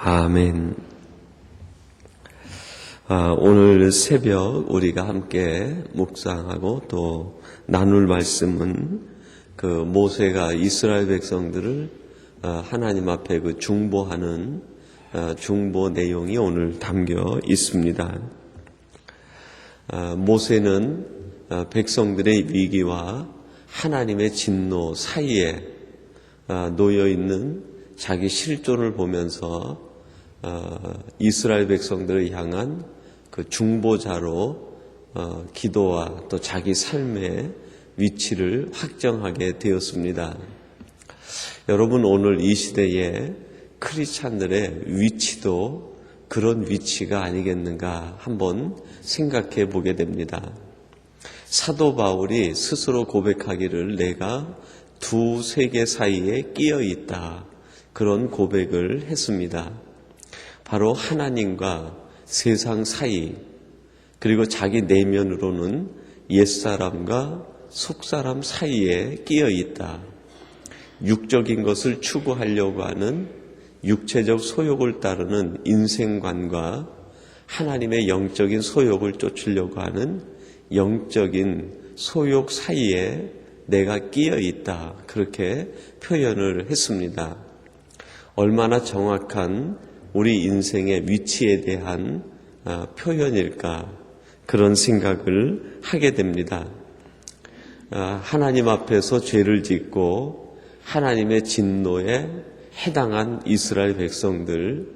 아멘. 오늘 새벽 우리가 함께 묵상하고 또 나눌 말씀은 모세가 이스라엘 백성들을 하나님 앞에 중보하는 중보 내용이 오늘 담겨 있습니다. 모세는 백성들의 위기와 하나님의 진노 사이에 놓여 있는 자기 실존을 보면서 이스라엘 백성들을 향한 중보자로 기도와 또 자기 삶의 위치를 확정하게 되었습니다. 여러분, 오늘 이 시대에 크리스찬들의 위치도 그런 위치가 아니겠는가 한번 생각해 보게 됩니다. 사도 바울이 스스로 고백하기를 내가 두 세계 사이에 끼어 있다, 그런 고백을 했습니다. 바로 하나님과 세상 사이, 그리고 자기 내면으로는 옛사람과 속사람 사이에 끼어 있다. 육적인 것을 추구하려고 하는 육체적 소욕을 따르는 인생관과 하나님의 영적인 소욕을 쫓으려고 하는 영적인 소욕 사이에 내가 끼어 있다, 그렇게 표현을 했습니다. 얼마나 정확한 우리 인생의 위치에 대한 표현일까, 그런 생각을 하게 됩니다. 하나님 앞에서 죄를 짓고 하나님의 진노에 해당한 이스라엘 백성들,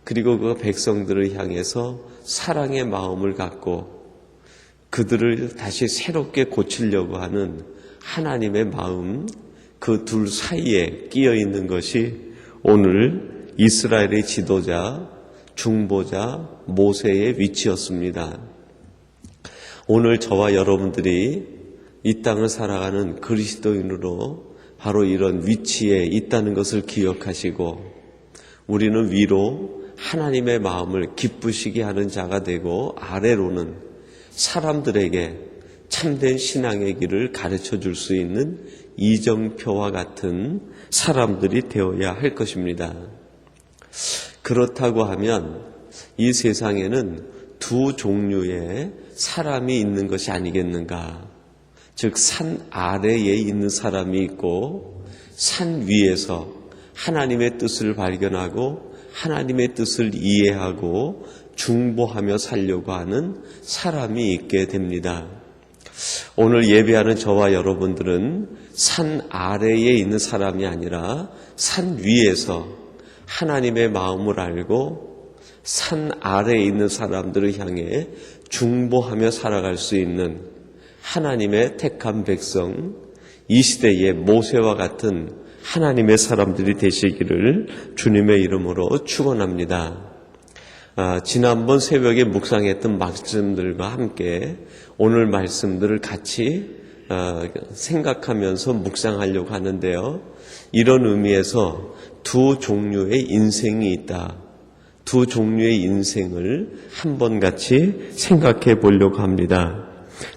그리고 그 백성들을 향해서 사랑의 마음을 갖고 그들을 다시 새롭게 고치려고 하는 하나님의 마음, 그 둘 사이에 끼어 있는 것이 오늘 이스라엘의 지도자, 중보자 모세의 위치였습니다. 오늘 저와 여러분들이 이 땅을 살아가는 그리스도인으로 바로 이런 위치에 있다는 것을 기억하시고, 우리는 위로 하나님의 마음을 기쁘시게 하는 자가 되고, 아래로는 사람들에게 참된 신앙의 길을 가르쳐 줄 수 있는 이정표와 같은 사람들이 되어야 할 것입니다. 그렇다고 하면 이 세상에는 두 종류의 사람이 있는 것이 아니겠는가? 즉, 산 아래에 있는 사람이 있고 산 위에서 하나님의 뜻을 발견하고 하나님의 뜻을 이해하고 중보하며 살려고 하는 사람이 있게 됩니다. 오늘 예배하는 저와 여러분들은 산 아래에 있는 사람이 아니라 산 위에서 하나님의 마음을 알고 산 아래에 있는 사람들을 향해 중보하며 살아갈 수 있는 하나님의 택한 백성, 이 시대의 모세와 같은 하나님의 사람들이 되시기를 주님의 이름으로 축원합니다. 지난번 새벽에 묵상했던 말씀들과 함께 오늘 말씀들을 같이 생각하면서 묵상하려고 하는데요. 이런 의미에서 두 종류의 인생이 있다. 두 종류의 인생을 한번 같이 생각해 보려고 합니다.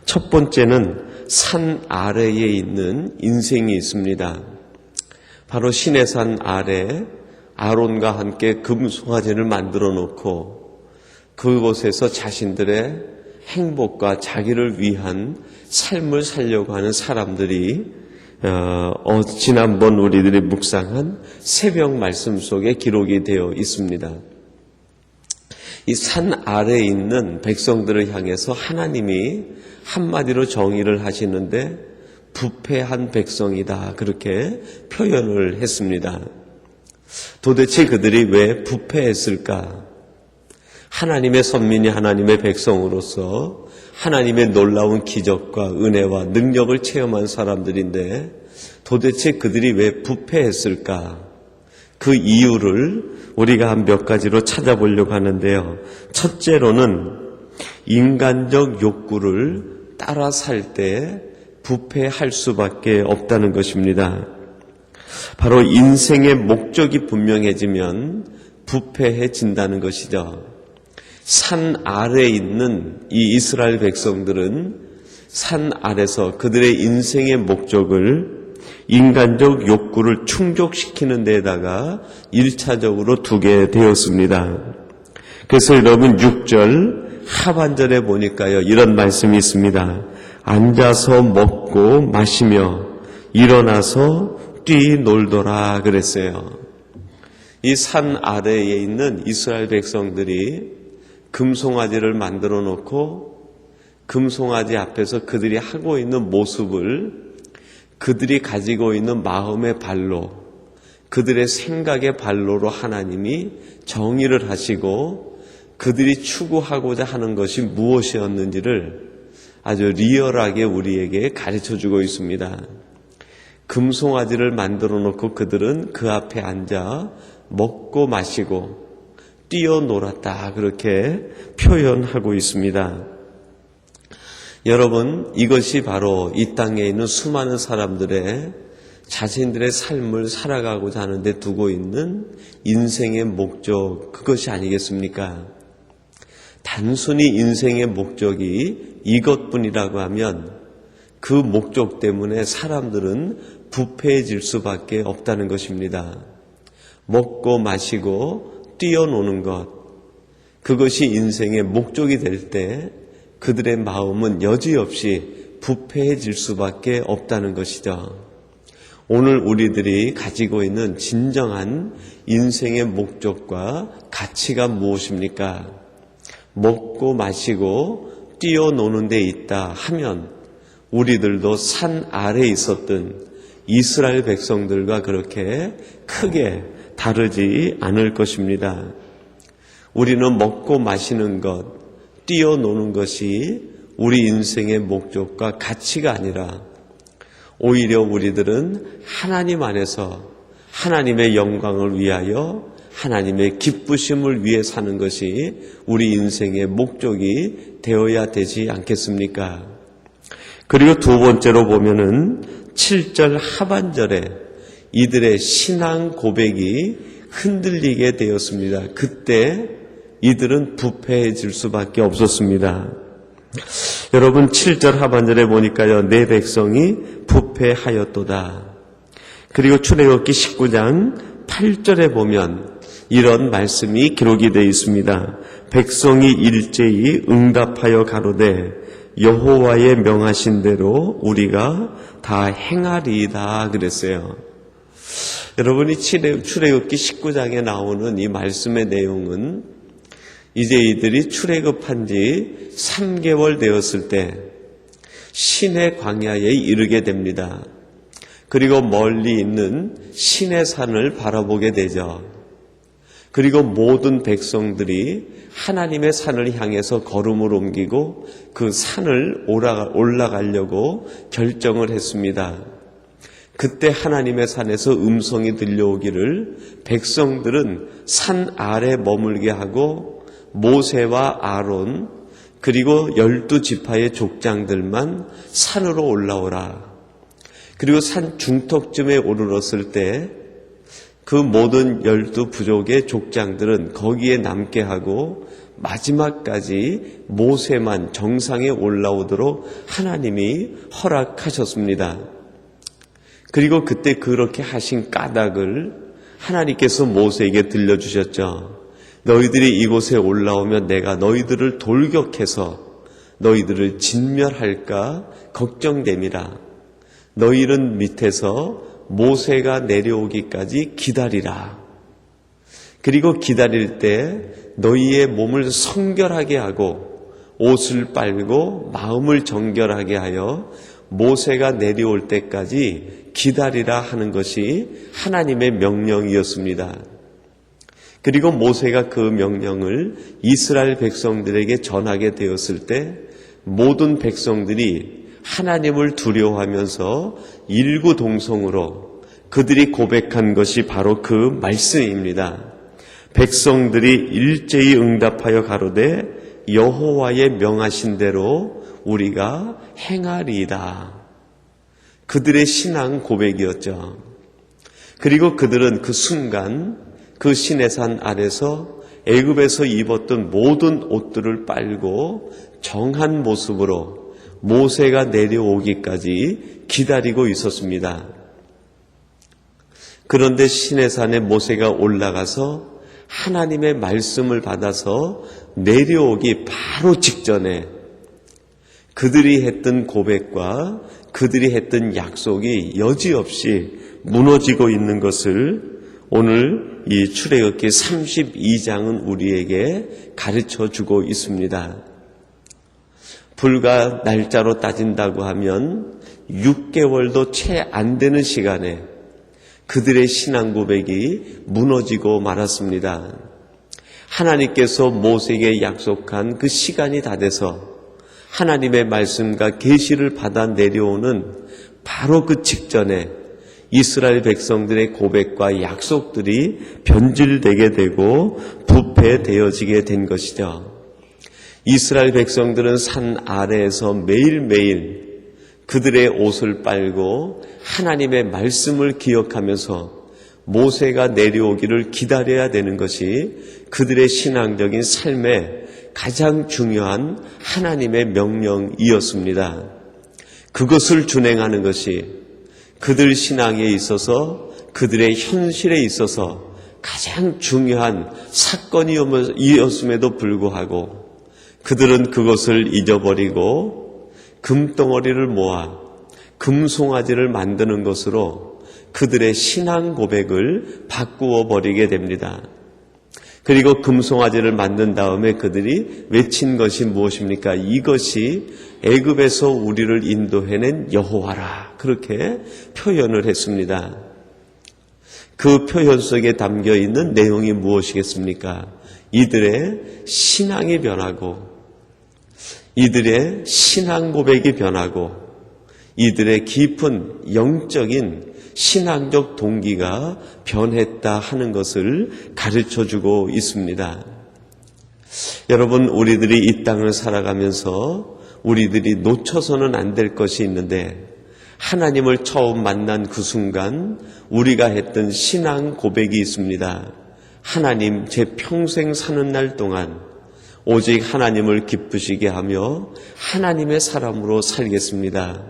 첫 번째는 산 아래에 있는 인생이 있습니다. 바로 시내산 아래 아론과 함께 금송아지를 만들어 놓고 그곳에서 자신들의 행복과 자기를 위한 삶을 살려고 하는 사람들이 지난번 우리들이 묵상한 새벽 말씀 속에 기록이 되어 있습니다. 이 산 아래에 있는 백성들을 향해서 하나님이 한마디로 정의를 하시는데 부패한 백성이다, 그렇게 표현을 했습니다. 도대체 그들이 왜 부패했을까? 하나님의 선민이 하나님의 백성으로서 하나님의 놀라운 기적과 은혜와 능력을 체험한 사람들인데 도대체 그들이 왜 부패했을까? 그 이유를 우리가 한 몇 가지로 찾아보려고 하는데요. 첫째로는 인간적 욕구를 따라 살 때 부패할 수밖에 없다는 것입니다. 바로 인생의 목적이 분명해지면 부패해진다는 것이죠. 산 아래에 있는 이 이스라엘 백성들은 산 아래서 그들의 인생의 목적을 인간적 욕구를 충족시키는 데다가 1차적으로 두게 되었습니다. 그래서 여러분 6절 하반절에 보니까요, 이런 말씀이 있습니다. 앉아서 먹고 마시며 일어나서 뛰놀더라 그랬어요. 이 산 아래에 있는 이스라엘 백성들이 금송아지를 만들어 놓고 금송아지 앞에서 그들이 하고 있는 모습을 그들이 가지고 있는 마음의 발로, 그들의 생각의 발로로 하나님이 정의를 하시고 그들이 추구하고자 하는 것이 무엇이었는지를 아주 리얼하게 우리에게 가르쳐주고 있습니다. 금송아지를 만들어 놓고 그들은 그 앞에 앉아 먹고 마시고 뛰어놀았다, 그렇게 표현하고 있습니다. 여러분, 이것이 바로 이 땅에 있는 수많은 사람들의 자신들의 삶을 살아가고자 하는데 두고 있는 인생의 목적, 그것이 아니겠습니까? 단순히 인생의 목적이 이것뿐이라고 하면 그 목적 때문에 사람들은 부패해질 수밖에 없다는 것입니다. 먹고 마시고 뛰어노는 것, 그것이 인생의 목적이 될 때 그들의 마음은 여지없이 부패해질 수밖에 없다는 것이죠. 오늘 우리들이 가지고 있는 진정한 인생의 목적과 가치가 무엇입니까? 먹고 마시고 뛰어노는 데 있다 하면 우리들도 산 아래에 있었던 이스라엘 백성들과 그렇게 크게 다르지 않을 것입니다. 우리는 먹고 마시는 것, 뛰어노는 것이 우리 인생의 목적과 가치가 아니라 오히려 우리들은 하나님 안에서 하나님의 영광을 위하여 하나님의 기쁘심을 위해 사는 것이 우리 인생의 목적이 되어야 되지 않겠습니까? 그리고 두 번째로 보면은 7절 하반절에 이들의 신앙 고백이 흔들리게 되었습니다. 그때 이들은 부패해질 수밖에 없었습니다. 여러분 7절 하반절에 보니까요, 내 백성이 부패하였도다. 그리고 출애굽기 19장 8절에 보면 이런 말씀이 기록이 되어 있습니다. 백성이 일제히 응답하여 가로되 여호와의 명하신 대로 우리가 다 행하리이다 그랬어요. 여러분이 출애굽기 19장에 나오는 이 말씀의 내용은 이제 이들이 출애굽한 지 3개월 되었을 때 시내 광야에 이르게 됩니다. 그리고 멀리 있는 시내산을 바라보게 되죠. 그리고 모든 백성들이 하나님의 산을 향해서 걸음을 옮기고 그 산을 올라가려고 결정을 했습니다. 그때 하나님의 산에서 음성이 들려오기를 백성들은 산 아래 머물게 하고 모세와 아론 그리고 12지파의 족장들만 산으로 올라오라. 그리고 산 중턱쯤에 오르렀을 때 그 모든 12부족의 족장들은 거기에 남게 하고 마지막까지 모세만 정상에 올라오도록 하나님이 허락하셨습니다. 그리고 그때 그렇게 하신 까닭을 하나님께서 모세에게 들려주셨죠. 너희들이 이곳에 올라오면 내가 너희들을 돌격해서 너희들을 진멸할까 걱정됨이라. 너희는 밑에서 모세가 내려오기까지 기다리라. 그리고 기다릴 때 너희의 몸을 성결하게 하고 옷을 빨고 마음을 정결하게 하여 모세가 내려올 때까지 기다리라 하는 것이 하나님의 명령이었습니다. 그리고 모세가 그 명령을 이스라엘 백성들에게 전하게 되었을 때 모든 백성들이 하나님을 두려워하면서 일구동성으로 그들이 고백한 것이 바로 그 말씀입니다. 백성들이 일제히 응답하여 가로되 여호와의 명하신 대로 우리가 행하리이다. 그들의 신앙 고백이었죠. 그리고 그들은 그 순간 그 시내산 아래서 애굽에서 입었던 모든 옷들을 빨고 정한 모습으로 모세가 내려오기까지 기다리고 있었습니다. 그런데 시내산에 모세가 올라가서 하나님의 말씀을 받아서 내려오기 바로 직전에 그들이 했던 고백과 그들이 했던 약속이 여지없이 무너지고 있는 것을 오늘 이 출애굽기 32장은 우리에게 가르쳐 주고 있습니다. 불과 날짜로 따진다고 하면 6개월도 채 안 되는 시간에 그들의 신앙 고백이 무너지고 말았습니다. 하나님께서 모세에게 약속한 그 시간이 다 돼서 하나님의 말씀과 계시를 받아 내려오는 바로 그 직전에 이스라엘 백성들의 고백과 약속들이 변질되게 되고 부패되어지게 된 것이죠. 이스라엘 백성들은 산 아래에서 매일매일 그들의 옷을 빨고 하나님의 말씀을 기억하면서 모세가 내려오기를 기다려야 되는 것이 그들의 신앙적인 삶의 가장 중요한 하나님의 명령이었습니다. 그것을 준행하는 것이 그들 신앙에 있어서 그들의 현실에 있어서 가장 중요한 사건이었음에도 불구하고 그들은 그것을 잊어버리고 금덩어리를 모아 금송아지를 만드는 것으로 그들의 신앙 고백을 바꾸어 버리게 됩니다. 그리고 금송아지를 만든 다음에 그들이 외친 것이 무엇입니까? 이것이 애굽에서 우리를 인도해낸 여호와라. 그렇게 표현을 했습니다. 그 표현 속에 담겨 있는 내용이 무엇이겠습니까? 이들의 신앙이 변하고 이들의 신앙 고백이 변하고 이들의 깊은 영적인 신앙적 동기가 변했다 하는 것을 가르쳐주고 있습니다. 여러분, 우리들이 이 땅을 살아가면서 우리들이 놓쳐서는 안 될 것이 있는데 하나님을 처음 만난 그 순간 우리가 했던 신앙 고백이 있습니다. 하나님, 제 평생 사는 날 동안 오직 하나님을 기쁘시게 하며 하나님의 사람으로 살겠습니다.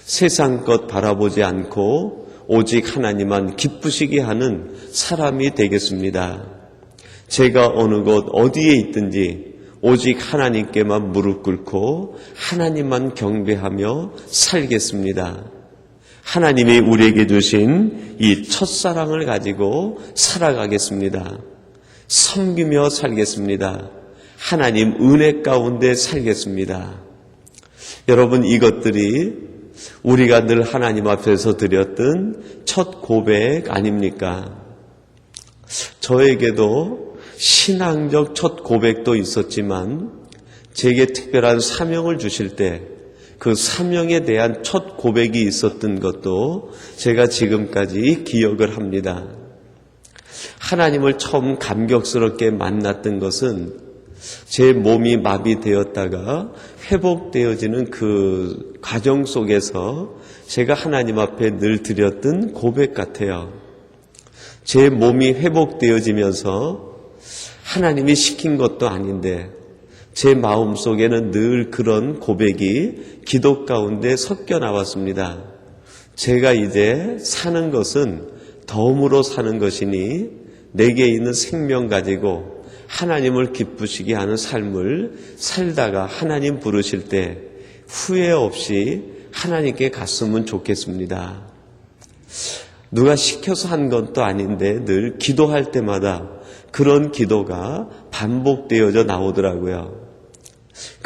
세상 것 바라보지 않고 오직 하나님만 기쁘시게 하는 사람이 되겠습니다. 제가 어느 곳 어디에 있든지 오직 하나님께만 무릎 꿇고 하나님만 경배하며 살겠습니다. 하나님이 우리에게 주신 이 첫사랑을 가지고 살아가겠습니다. 섬기며 살겠습니다. 하나님 은혜 가운데 살겠습니다. 여러분, 이것들이 우리가 늘 하나님 앞에서 드렸던 첫 고백 아닙니까? 저에게도 신앙적 첫 고백도 있었지만 제게 특별한 사명을 주실 때 그 사명에 대한 첫 고백이 있었던 것도 제가 지금까지 기억을 합니다. 하나님을 처음 감격스럽게 만났던 것은 제 몸이 마비되었다가 회복되어지는 그 과정 속에서 제가 하나님 앞에 늘 드렸던 고백 같아요. 제 몸이 회복되어지면서 하나님이 시킨 것도 아닌데 제 마음속에는 늘 그런 고백이 기도 가운데 섞여 나왔습니다. 제가 이제 사는 것은 덤으로 사는 것이니 내게 있는 생명 가지고 하나님을 기쁘시게 하는 삶을 살다가 하나님 부르실 때 후회 없이 하나님께 갔으면 좋겠습니다. 누가 시켜서 한 것도 아닌데 늘 기도할 때마다 그런 기도가 반복되어져 나오더라고요. 그리고